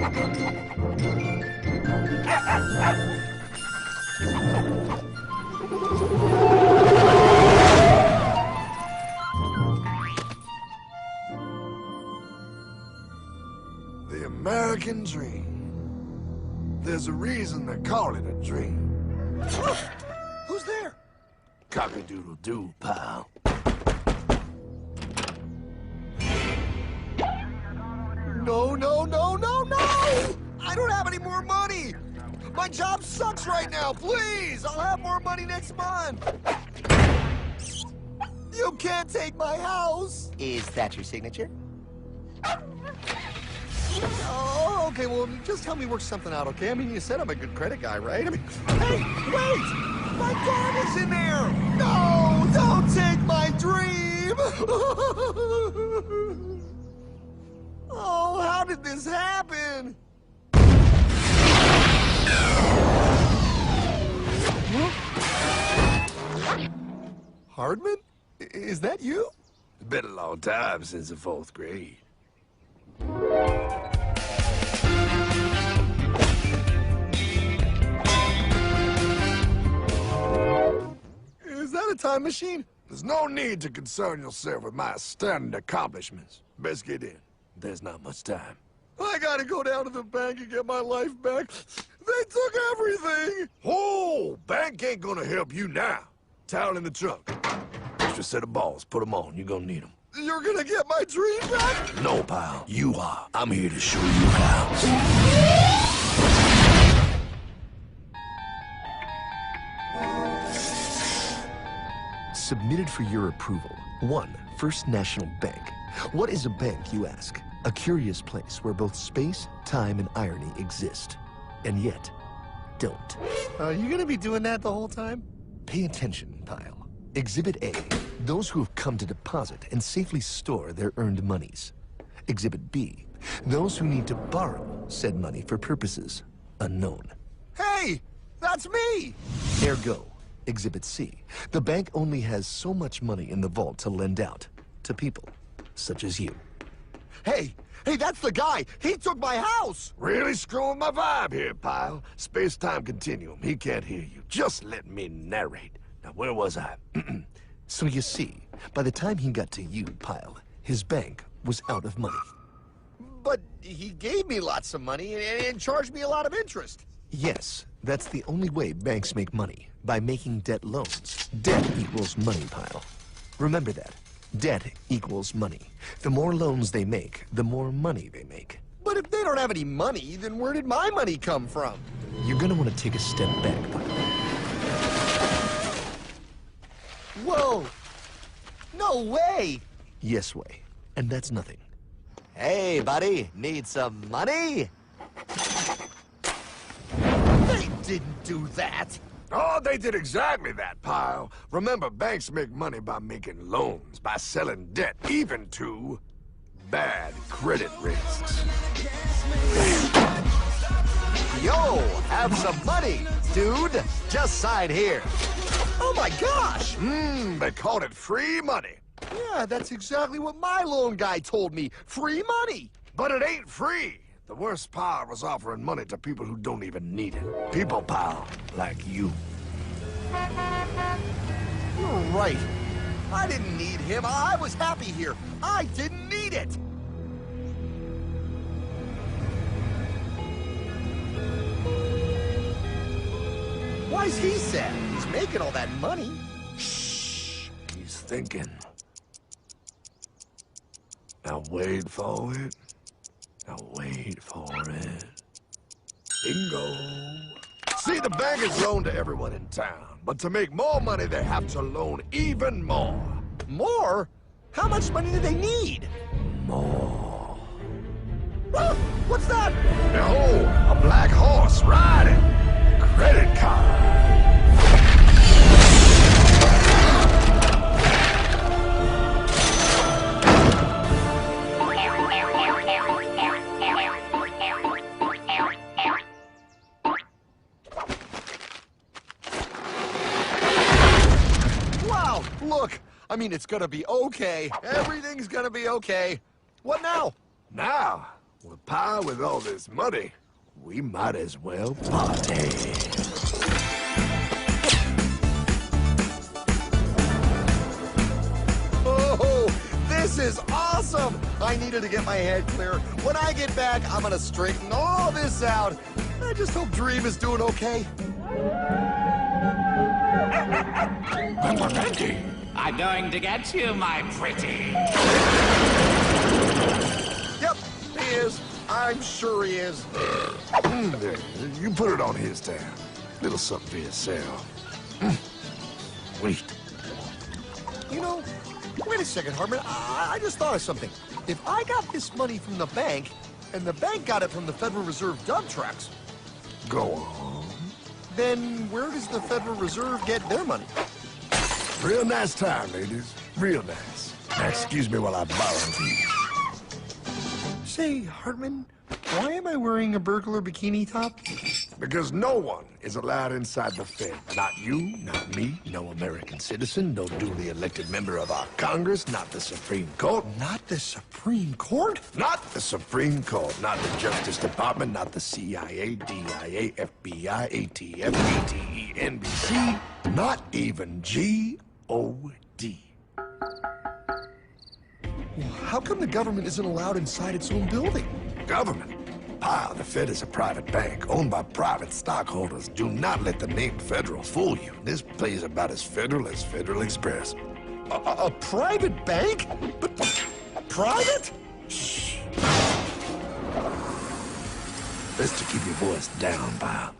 The American dream. There's a reason they call it a dream. Who's there? Cock-a-doodle-doo, pal. No, no, no, no, no! I don't have any more money! My job sucks right now, please! I'll have more money next month! You can't take my house! Is that your signature? Oh, okay, well, just help me work something out, okay? I mean, you said I'm a good credit guy, right? I mean, hey, wait! My dad is in there! No, don't take my dream! Oh, how did this happen? Hardman? Is that you? It's been a long time since the 4th grade. Is that a time machine? There's no need to concern yourself with my astounding accomplishments. Best get in. There's not much time. I gotta go down to the bank and get my life back. They took everything! Oh, bank ain't gonna help you now. Towel in the trunk. Extra set of balls. Put them on. You're gonna need them. You're gonna get my dream back? No, pal. You are. I'm here to show you how. Submitted for your approval. 1. First National Bank. What is a bank, you ask? A curious place where both space, time, and irony exist. And yet, don't. Are you gonna be doing that the whole time? Pay attention, pile. Exhibit A. Those who have come to deposit and safely store their earned monies. Exhibit B. Those who need to borrow said money for purposes unknown. Hey! That's me! Ergo, Exhibit C. The bank only has so much money in the vault to lend out to people such as you. Hey! Hey, that's the guy! He took my house! Really screwing my vibe here, pal. Space-time continuum. He can't hear you. Just let me narrate. Now, where was I? So you see, by the time he got to you, pile, his bank was out of money. But he gave me lots of money and charged me a lot of interest. Yes, that's the only way banks make money, by making debt loans. Debt equals money, pile. Remember that. Debt equals money. The more loans they make, the more money they make. But if they don't have any money, then where did my money come from? You're gonna want to take a step back, pile. Whoa! No way! Yes way. And that's nothing. Hey, buddy, need some money? They didn't do that! Oh, they did exactly that, pal. Remember, banks make money by making loans, by selling debt, even to bad credit risks. Yo, have some money, dude. Just sign here. Oh my gosh! They called it free money. Yeah, that's exactly what my loan guy told me. Free money! But it ain't free. The worst part was offering money to people who don't even need it. People, pal, like you. You're right. I didn't need him. I was happy here. I didn't need it. Why's he sad? He's making all that money. Shh. He's thinking. Now wait for it. Now wait for it. Bingo. See, the bank is loaned to everyone in town, but to make more money, they have to loan even more. More? How much money do they need? More. Ah, what's that? Behold, a black horse riding. Credit card. Wow, look. I mean, it's gonna be okay. Everything's gonna be okay. What now? Now, Well, Pa, with all this money, we might as well party. Oh, this is awesome! I needed to get my head clear. When I get back, I'm gonna straighten all this out. I just hope Dream is doing okay. I'm going to get you, my pretty. Yep, he is. I'm sure he is. There, you put it on his tab. Little something for yourself. Wait. You know, wait a second, Hartman. I just thought of something. If I got this money from the bank, and the bank got it from the Federal Reserve dump trucks, Go on. then where does the Federal Reserve get their money? Real nice time, ladies. Real nice. Now, excuse me while I borrow these. Say, Hartman, why am I wearing a burglar bikini top? Because no one is allowed inside the Fed. Not you, not me, no American citizen, no duly elected member of our Congress, not the Supreme Court. Not the Supreme Court? Not the Supreme Court, not the Justice Department, not the CIA, DIA, FBI, ATF, ATE, NBC, not even G.O.D. How come the government isn't allowed inside its own building? Government? Pa, the Fed is a private bank owned by private stockholders. Do not let the name Federal fool you. This place is about as federal as Federal Express. A private bank? But private? Shh. Best to keep your voice down, Pa.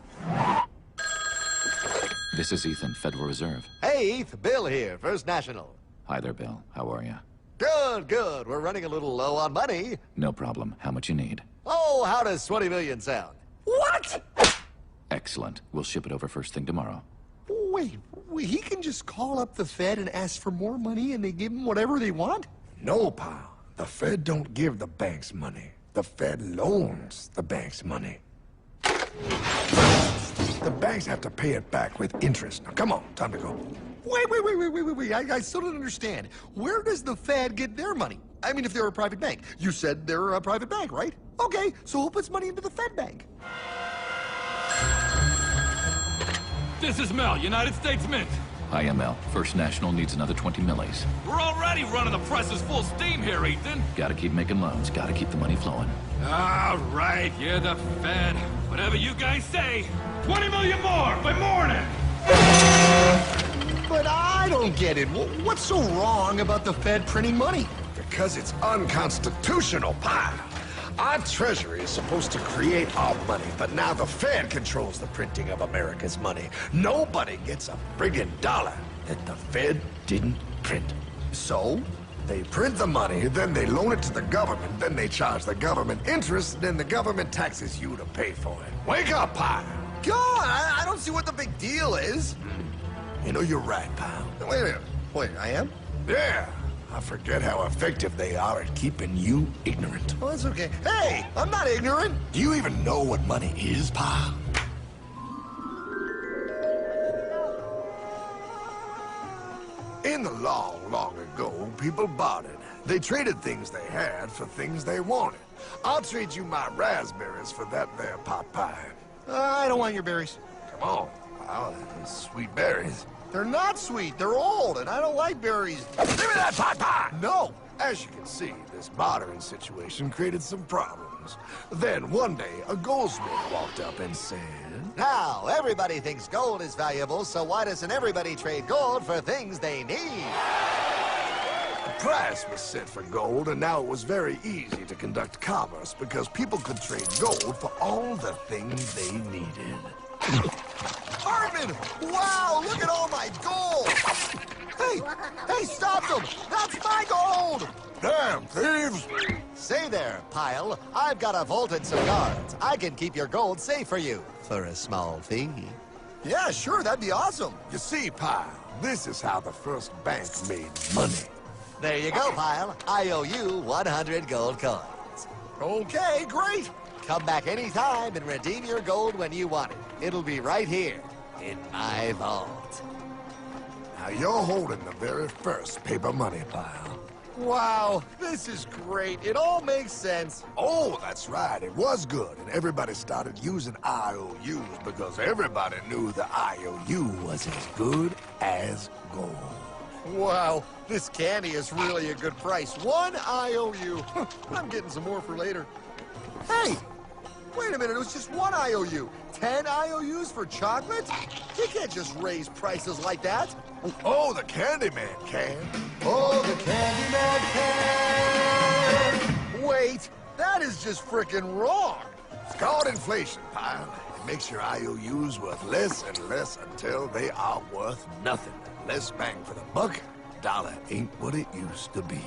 This is Ethan, Federal Reserve. Hey, Eth, Bill here, First National. Hi there, Bill. How are you? Good, good. We're running a little low on money. No problem. How much you need? Oh, how does 20 million sound? What? Excellent. We'll ship it over first thing tomorrow. Wait, he can just call up the Fed and ask for more money and they give him whatever they want? No, Pa. The Fed don't give the banks money. The Fed loans the banks money. The banks have to pay it back with interest. Now, come on, time to go. Wait. I still don't understand. Where does the Fed get their money? I mean, if they're a private bank. You said they're a private bank, right? Okay, so who puts money into the Fed bank? This is Mel, United States Mint. Hi, ML. First National needs another 20 millis. We're already running the presses full steam here, Ethan. Gotta keep making loans. Gotta keep the money flowing. All right, you're the Fed. Whatever you guys say. 20 million more by morning. But I don't get it. What's so wrong about the Fed printing money? Because it's unconstitutional, Pa. Our Treasury is supposed to create our money, but now the Fed controls the printing of America's money. Nobody gets a friggin' dollar that the Fed didn't print. So? They print the money, then they loan it to the government, then they charge the government interest, then the government taxes you to pay for it. Wake up, Pa! God, I don't see what the big deal is. You know, you're right, pal. Wait a minute. Wait, I am? Yeah. I forget how effective they are at keeping you ignorant. Well, that's okay. Hey, I'm not ignorant. Do you even know what money is, Pa? In the long, long ago, people bartered. They traded things they had for things they wanted. I'll trade you my raspberries for that there pot pie. I don't want your berries. Come on, pal. Sweet berries. They're not sweet. They're old, and I don't like berries. Give me that pot pie! No. As you can see, this bartering situation created some problems. Then one day, a goldsmith walked up and said, Now, everybody thinks gold is valuable, so why doesn't everybody trade gold for things they need? a price was set for gold, and now it was very easy to conduct commerce because people could trade gold for all the things they needed. Hartman! Wow, look at all my gold! Hey, stop them! That's my gold! Damn thieves! Say there, Pile. I've got a vault and some guards. I can keep your gold safe for you for a small fee. Yeah, sure, that'd be awesome. You see, Pile, this is how the first bank made money. There you go, Pile. I owe you 100 gold coins. Okay, great. Come back anytime and redeem your gold when you want it. It'll be right here in my vault. Now you're holding the very first paper money, Pile. Wow, this is great. It all makes sense. Oh, that's right. It was good. And everybody started using IOUs because everybody knew the IOU was as good as gold. Wow, this candy is really a good price. 1 IOU. I'm getting some more for later. Hey, wait a minute. It was just 1 IOU. 10 IOUs for chocolate? You can't just raise prices like that. Oh, the Candyman can. Oh, the Candyman can! Wait, that is just frickin' wrong. It's called inflation, pal. It makes your IOUs worth less and less until they are worth nothing. Less bang for the buck. Dollar ain't what it used to be.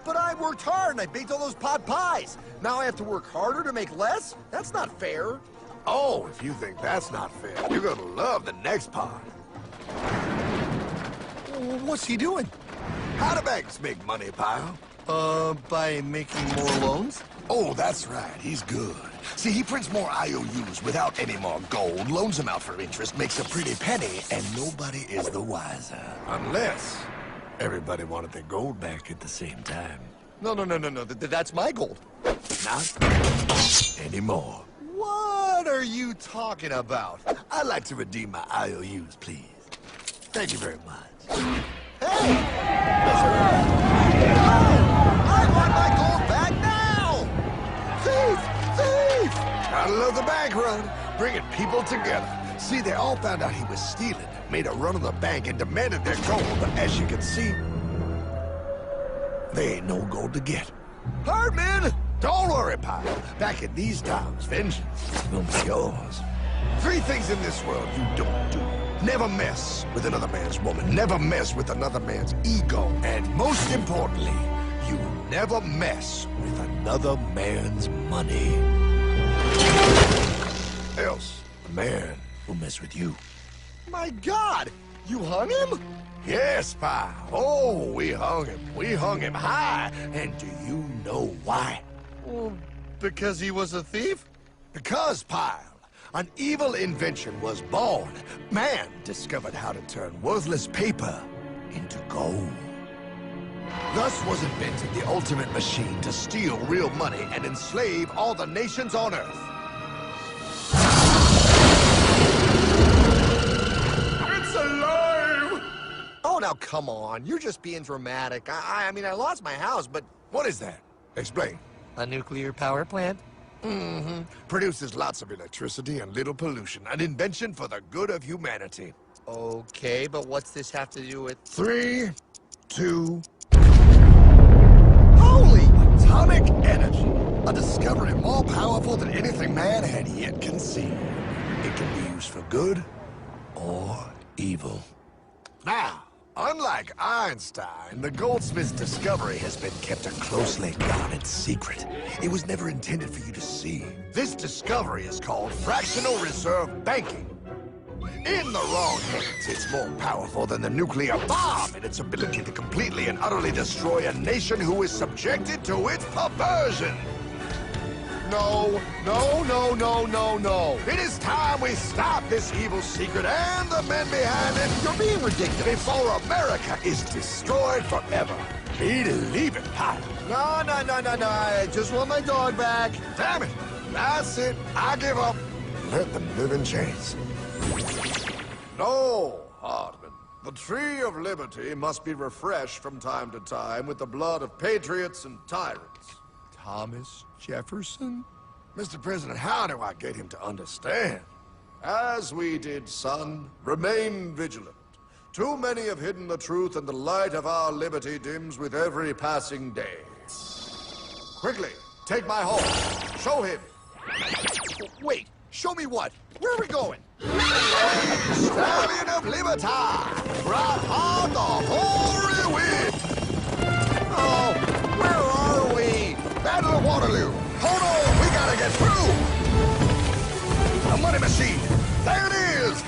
But I worked hard and I baked all those pot pies. Now I have to work harder to make less? That's not fair. Oh, if you think that's not fair, you're gonna love the next part. What's he doing? How do banks make money, pal? By making more loans? Oh, that's right. He's good. See, he prints more IOUs without any more gold, loans them out for interest, makes a pretty penny, and nobody is the wiser. Unless everybody wanted their gold back at the same time. No. That's my gold. Not anymore. What are you talking about? I'd like to redeem my IOUs, please. Thank you very much. Hey! No! I want my gold back now! Thief! Thief! Gotta love the bank run, bringing people together. See, they all found out he was stealing, made a run on the bank, and demanded their gold. But as you can see, there ain't no gold to get. Hardman! Don't worry, pal. Back in these times, vengeance will be yours. 3 things in this world you don't do. Never mess with another man's woman. Never mess with another man's ego. And most importantly, you never mess with another man's money. Else, the man will mess with you. My God! You hung him? Yes, pal. Oh, we hung him. We hung him high. And do you know why? Well, because he was a thief? Because, pal, an evil invention was born. Man discovered how to turn worthless paper into gold. Thus was invented the ultimate machine to steal real money and enslave all the nations on Earth. It's alive! Oh, now come on. You're just being dramatic. I mean, I lost my house, but... What is that? Explain. A nuclear power plant? Mm-hmm. Produces lots of electricity and little pollution. An invention for the good of humanity. Okay, but what's this have to do with... 3, 2... Holy! Atomic energy. A discovery more powerful than anything man had yet conceived. It can be used for good or evil. Now, unlike Einstein, the goldsmith's discovery has been kept a closely guarded secret. It was never intended for you to see. This discovery is called fractional reserve banking. In the wrong hands, it's more powerful than the nuclear bomb in its ability to completely and utterly destroy a nation who is subjected to its perversion. No. It is time we stop this evil secret and the men behind it. You're being ridiculous. Before America is destroyed forever. Believe it, pal. No. I just want my dog back. Damn it. That's it. I give up. Let them live in chains. No, Hardman. The tree of liberty must be refreshed from time to time with the blood of patriots and tyrants. Thomas Jefferson? Mr. President, how do I get him to understand? As we did, son, remain vigilant. Too many have hidden the truth, and the light of our liberty dims with every passing day. Quickly, take my horse. Show him. Wait, show me what? Where are we going? Stallion of Liberty! Brought on the hoary wind! Oh, where are we? Battle of Waterloo! Hold on, we gotta get through! A money machine! There it is!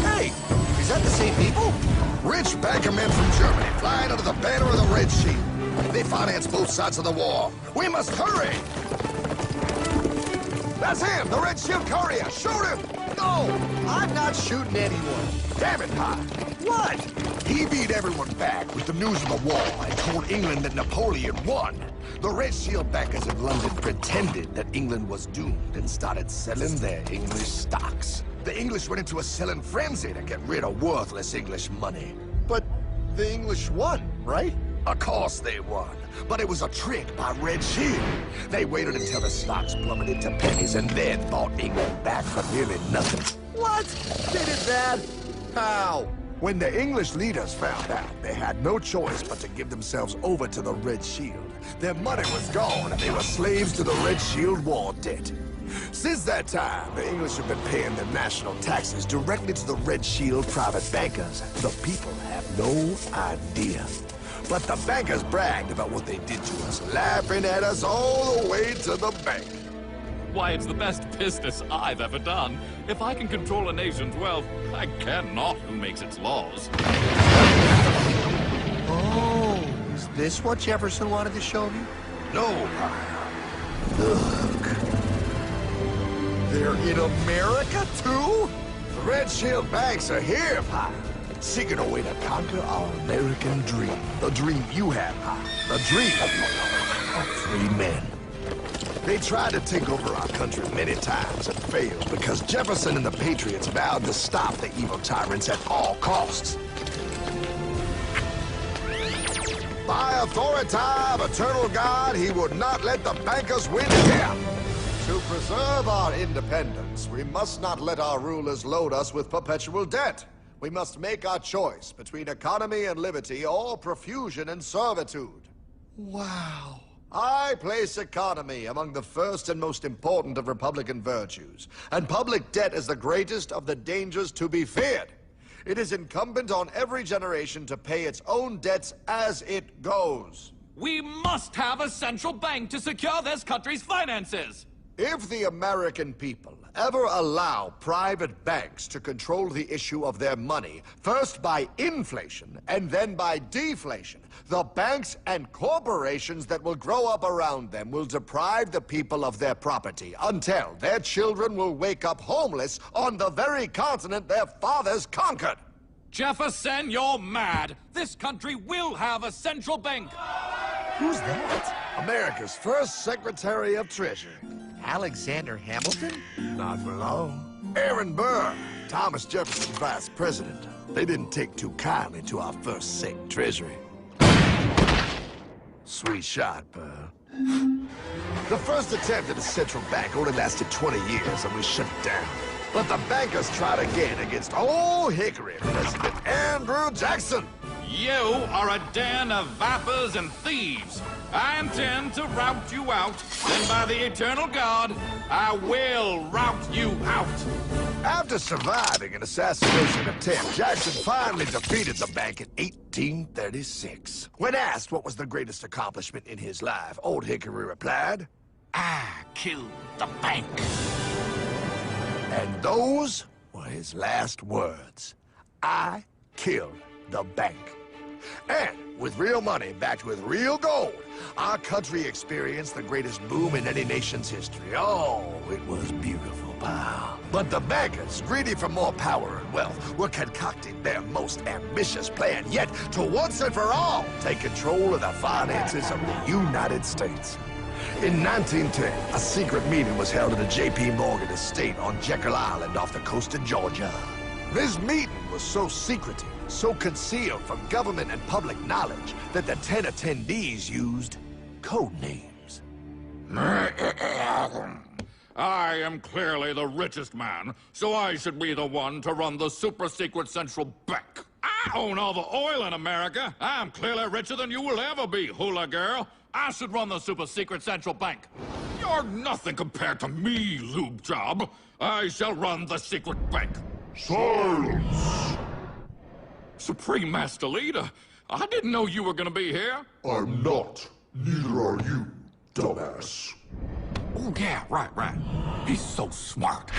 Hey, is that the same people? Rich banker men from Germany flying under the banner of the Red Sheet. They finance both sides of the war. We must hurry! That's him, the Red Shield courier! Shoot him! No! I'm not shooting anyone. Damn it, Pie. What? He beat everyone back with the news of the war and told England that Napoleon won. The Red Shield backers in London pretended that England was doomed and started selling their English stocks. The English went into a selling frenzy to get rid of worthless English money. But the English won, right? Of course they won, but it was a trick by Red Shield. They waited until the stocks plummeted to pennies and then bought England back for nearly nothing. What? They did that? How? When the English leaders found out, they had no choice but to give themselves over to the Red Shield. Their money was gone and they were slaves to the Red Shield war debt. Since that time, the English have been paying their national taxes directly to the Red Shield private bankers. The people have no idea. But the bankers bragged about what they did to us, laughing at us all the way to the bank. Why, it's the best business I've ever done. If I can control a nation's wealth, I care not who makes its laws. Oh, is this what Jefferson wanted to show me? No, look. They're in America, too? The Red Shield banks are here, Pie. Seeking a way to conquer our American dream. The dream you have, Pie. The dream of free men. They tried to take over our country many times and failed because Jefferson and the Patriots vowed to stop the evil tyrants at all costs. By authority of eternal God, he would not let the bankers win here. To preserve our independence, we must not let our rulers load us with perpetual debt. We must make our choice between economy and liberty or profusion and servitude. Wow. I place economy among the first and most important of Republican virtues, and public debt is the greatest of the dangers to be feared. It is incumbent on every generation to pay its own debts as it goes. We must have a central bank to secure this country's finances. If the American people ever allow private banks to control the issue of their money, first by inflation and then by deflation, the banks and corporations that will grow up around them will deprive the people of their property until their children will wake up homeless on the very continent their fathers conquered. Jefferson, you're mad. This country will have a central bank. Who's that? America's first Secretary of Treasury. Alexander Hamilton? Not for long. Aaron Burr, Thomas Jefferson's vice president. They didn't take too kindly to our first Sec Treasury. Sweet shot, Burr. The first attempt at a central bank only lasted 20 years and we shut it down. But the bankers tried again against Old Hickory President Andrew Jackson. You are a den of vipers and thieves. I intend to rout you out, then by the eternal God, I will rout you out. After surviving an assassination attempt, Jackson finally defeated the bank in 1836. When asked what was the greatest accomplishment in his life, Old Hickory replied, I killed the bank. and those were his last words. I killed the bank. And with real money backed with real gold, our country experienced the greatest boom in any nation's history. Oh, it was beautiful, pal. But the bankers, greedy for more power and wealth, were concocting their most ambitious plan yet to once and for all take control of the finances of the United States. In 1910, a secret meeting was held at the J.P. Morgan estate on Jekyll Island off the coast of Georgia. This meeting was so secretive, so concealed from government and public knowledge that the 10 attendees used code names. I am clearly the richest man, so I should be the one to run the super-secret central bank. I own all the oil in America. I'm clearly richer than you will ever be, hula girl. I should run the super-secret central bank. You're nothing compared to me, lube job. I shall run the secret bank. Silence! Supreme Master Leader, I didn't know you were gonna be here. I'm not. Neither are you, dumbass. Oh, yeah, right. He's so smart.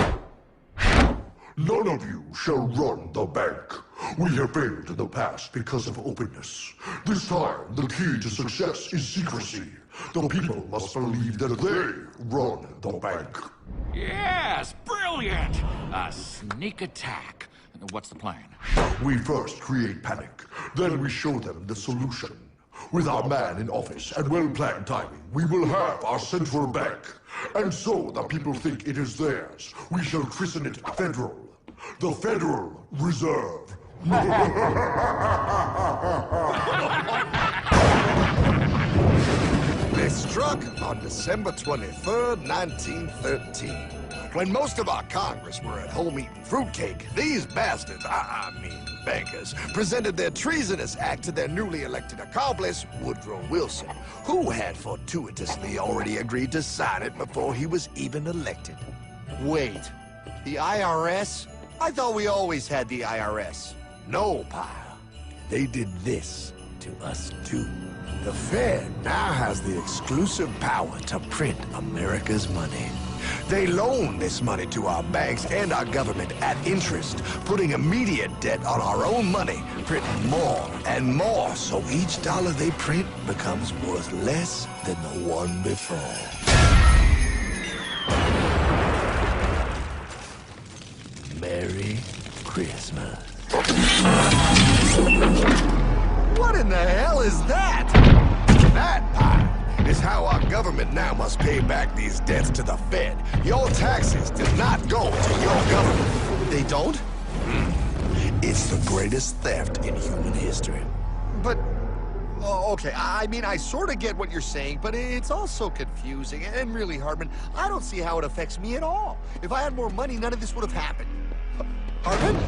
None of you shall run the bank. We have failed in the past because of openness. This time, the key to success is secrecy. The people must believe that they run the bank. Yes, brilliant! Brilliant! A sneak attack. What's the plan? We first create panic, then we show them the solution. With our man in office and well-planned timing, we will have our central bank. And so the people think it is theirs. We shall christen it Federal. The Federal Reserve. They struck on December 23rd, 1913. When most of our Congress were at home eating fruitcake, these bastards, I mean bankers, presented their treasonous act to their newly elected accomplice, Woodrow Wilson, who had fortuitously already agreed to sign it before he was even elected. Wait, the IRS? I thought we always had the IRS. No, pal. They did this to us too. The Fed now has the exclusive power to print America's money. They loan this money to our banks and our government at interest, putting immediate debt on our own money, printing more and more, so each dollar they print becomes worth less than the one before. Merry Christmas. What in the hell is that? That, pal, is how our government now must pay back these debts to the Fed. Your taxes do not go to your government. They don't? It's the greatest theft in human history. But, oh, okay, I mean, I sort of get what you're saying, but it's also confusing. And really, Hartman, I don't see how it affects me at all. If I had more money, none of this would have happened. Hartman?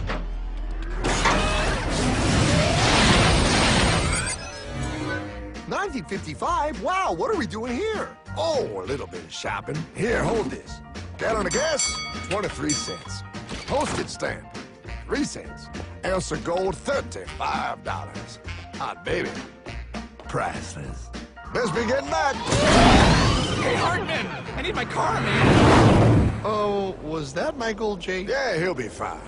1955? Wow, what are we doing here? Oh, a little bit of shopping. Here, hold this. Gallon of gas, 23 cents. Postage stamp, 3 cents. Ounce of gold, $35. Hot baby, priceless. Best be getting back. Hey, Hartman! I need my car, man! Oh, was that Michael J? Yeah, he'll be fine.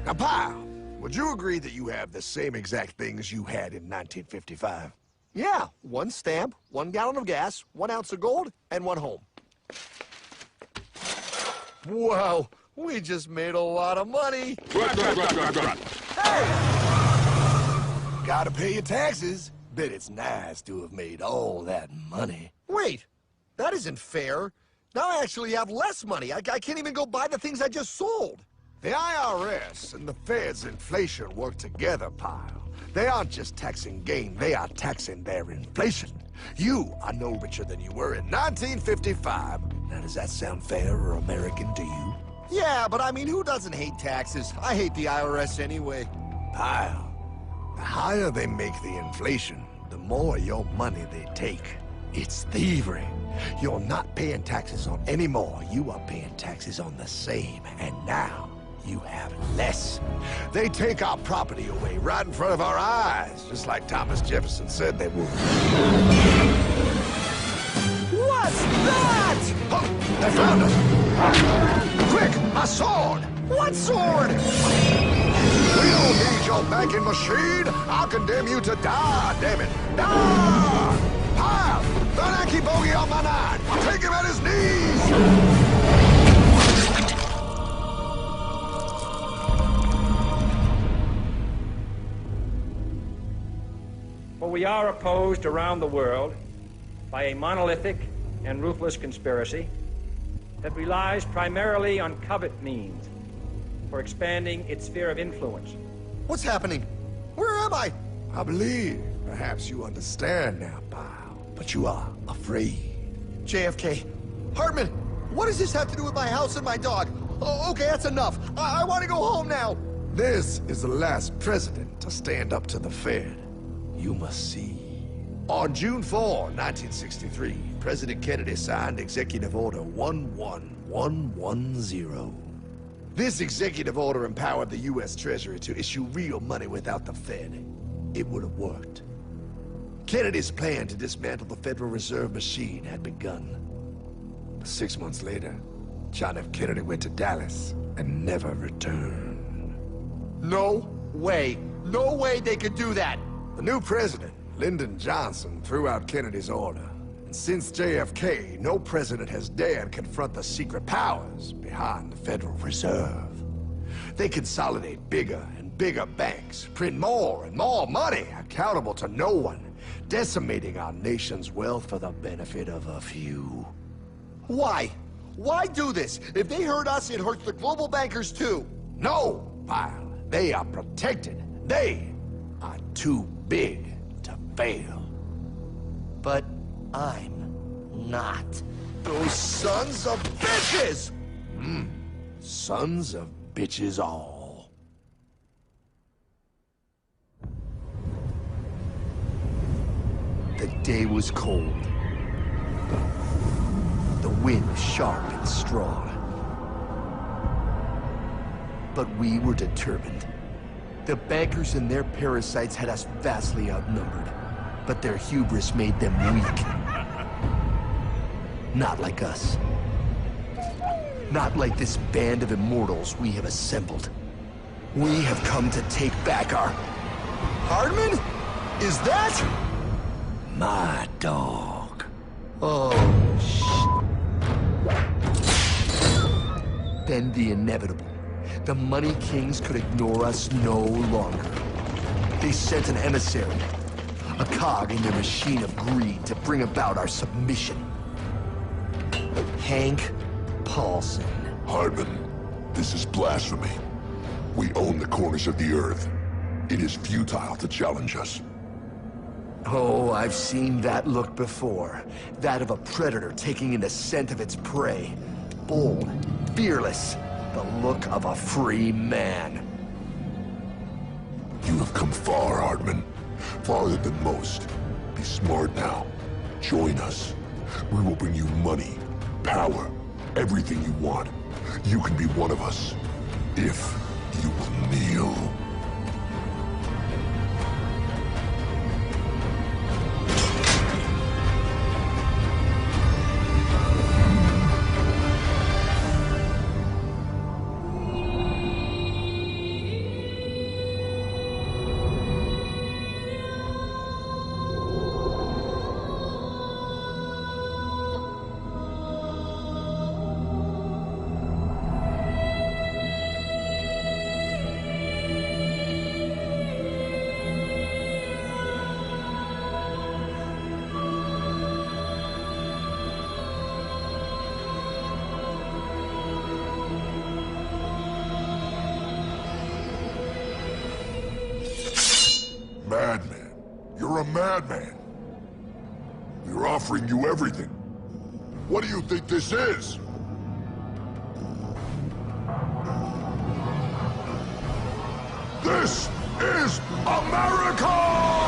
Now, pal, would you agree that you have the same exact things you had in 1955? Yeah, 1 stamp, 1 gallon of gas, 1 ounce of gold, and 1 home. Wow, we just made a lot of money. Hey! Gotta pay your taxes. Bet it's nice to have made all that money. Wait, that isn't fair. Now I actually have less money. I can't even go buy the things I just sold. The IRS and the Fed's inflation work together, pal. They aren't just taxing gain, they are taxing their inflation. You are no richer than you were in 1955. Now, does that sound fair or American to you? Yeah, but I mean, who doesn't hate taxes? I hate the IRS anyway. Pal, the higher they make the inflation, the more your money they take. It's thievery. You're not paying taxes on any more. You are paying taxes on the same. And now, you have less. They take our property away right in front of our eyes, just like Thomas Jefferson said they would. What's that? Oh, they found us! Quick, my sword! What sword? We don't need your banking machine! I'll condemn you to die, damn it! Die! Pile! The Yankee bogey on my 9! Take him at his knees! For we are opposed around the world by a monolithic and ruthless conspiracy that relies primarily on covert means for expanding its sphere of influence. What's happening? Where am I? I believe perhaps you understand now, pal, but you are afraid. JFK. Hartman, what does this have to do with my house and my dog? Oh, okay, that's enough. I want to go home now. This is the last president to stand up to the Fed. You must see. On June 4, 1963, President Kennedy signed Executive Order 11110. This executive order empowered the U.S. Treasury to issue real money without the Fed. It would have worked. Kennedy's plan to dismantle the Federal Reserve machine had begun. But 6 months later, John F. Kennedy went to Dallas and never returned. No way. No way they could do that. The new president, Lyndon Johnson, threw out Kennedy's order, And since JFK, no president has dared confront the secret powers behind the Federal Reserve. They consolidate bigger and bigger banks, print more and more money, accountable to no one, decimating our nation's wealth for the benefit of a few. Why? Why do this? If they hurt us, it hurts the global bankers too. No, Pyle. They are protected. They are too big to fail. But I'm not. Those sons of bitches! Sons of bitches all. The day was cold. The wind sharp and strong. But we were determined. The bankers and their parasites had us vastly outnumbered, but their hubris made them weak. Not like us. Not like this band of immortals we have assembled. We have come to take back our... Hardman? Is that? My dog. Oh, Then the inevitable. The money kings could ignore us no longer. They sent an emissary, a cog in their machine of greed to bring about our submission. Hank Paulson. Hardman, this is blasphemy. We own the corners of the earth. It is futile to challenge us. Oh, I've seen that look before. That of a predator taking in the scent of its prey. Bold, fearless, the look of a free man. You have come far, Hardman. Farther than most. Be smart now. Join us. We will bring you money, power, everything you want. You can be one of us, if you will kneel. Madman. You're a madman. We're offering you everything. What do you think this is? This is America!